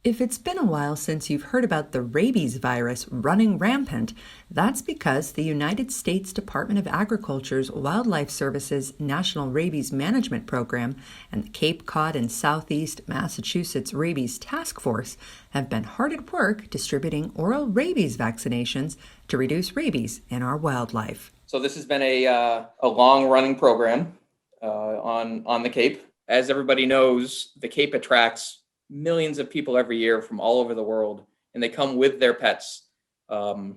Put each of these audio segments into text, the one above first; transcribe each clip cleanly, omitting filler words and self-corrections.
If it's been a while since you've heard about the rabies virus running rampant, that's because the United States Department of Agriculture's Wildlife Service's National Rabies Management Program and the Cape Cod and Southeast Massachusetts Rabies Task Force have been hard at work distributing oral rabies vaccinations to reduce rabies in our wildlife. So this has been a long-running program on the Cape. As everybody knows, the Cape attracts millions of people every year from all over the world, and they come with their pets. And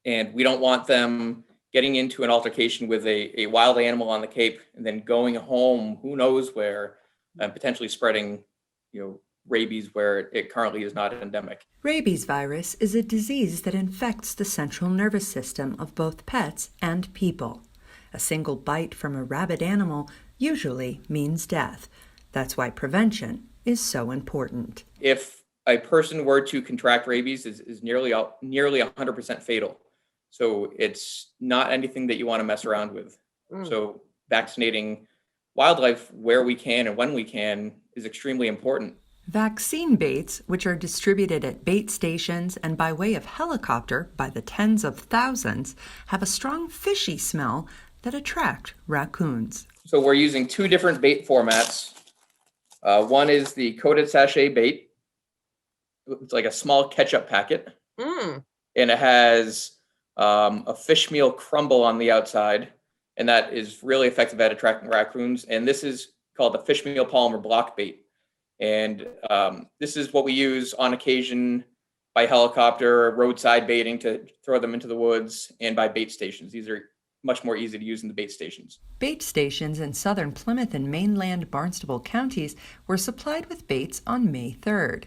we don't want them getting into an altercation with a wild animal on the Cape and then going home, who knows where, and potentially spreading, rabies where it currently is not endemic. Rabies virus is a disease that infects the central nervous system of both pets and people. A single bite from a rabid animal usually means death. That's why prevention is so important. If a person were to contract rabies, is nearly 100% fatal. So it's not anything that you want to mess around with. So vaccinating wildlife where we can and when we can is extremely important. Vaccine baits, which are distributed at bait stations and by way of helicopter by the tens of thousands, have a strong fishy smell that attract raccoons. So we're using two different bait formats. One is the coated sachet bait. It's like a small ketchup packet. And it has a fish meal crumble on the outside. And that is really effective at attracting raccoons. And this is called the fish meal polymer block bait. And this is what we use on occasion by helicopter, roadside baiting to throw them into the woods, and by bait stations. These are much more easy to use in the bait stations. Bait stations in southern Plymouth and mainland Barnstable counties were supplied with baits on May 3rd.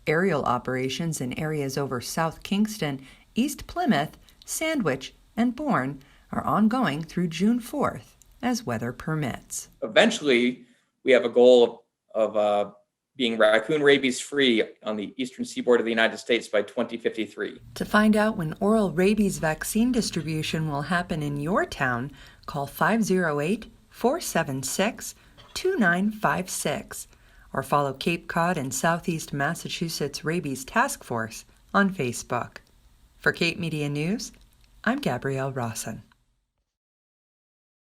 Aerial operations in areas over South Kingston, East Plymouth, Sandwich, and Bourne are ongoing through June 4th, as weather permits. Eventually, we have a goal of being raccoon rabies free on the eastern seaboard of the United States by 2053. To find out when oral rabies vaccine distribution will happen in your town, call 508-476-2956 or follow Cape Cod and Southeast Massachusetts Rabies Task Force on Facebook. For Cape Media News, I'm Gabrielle Rosson.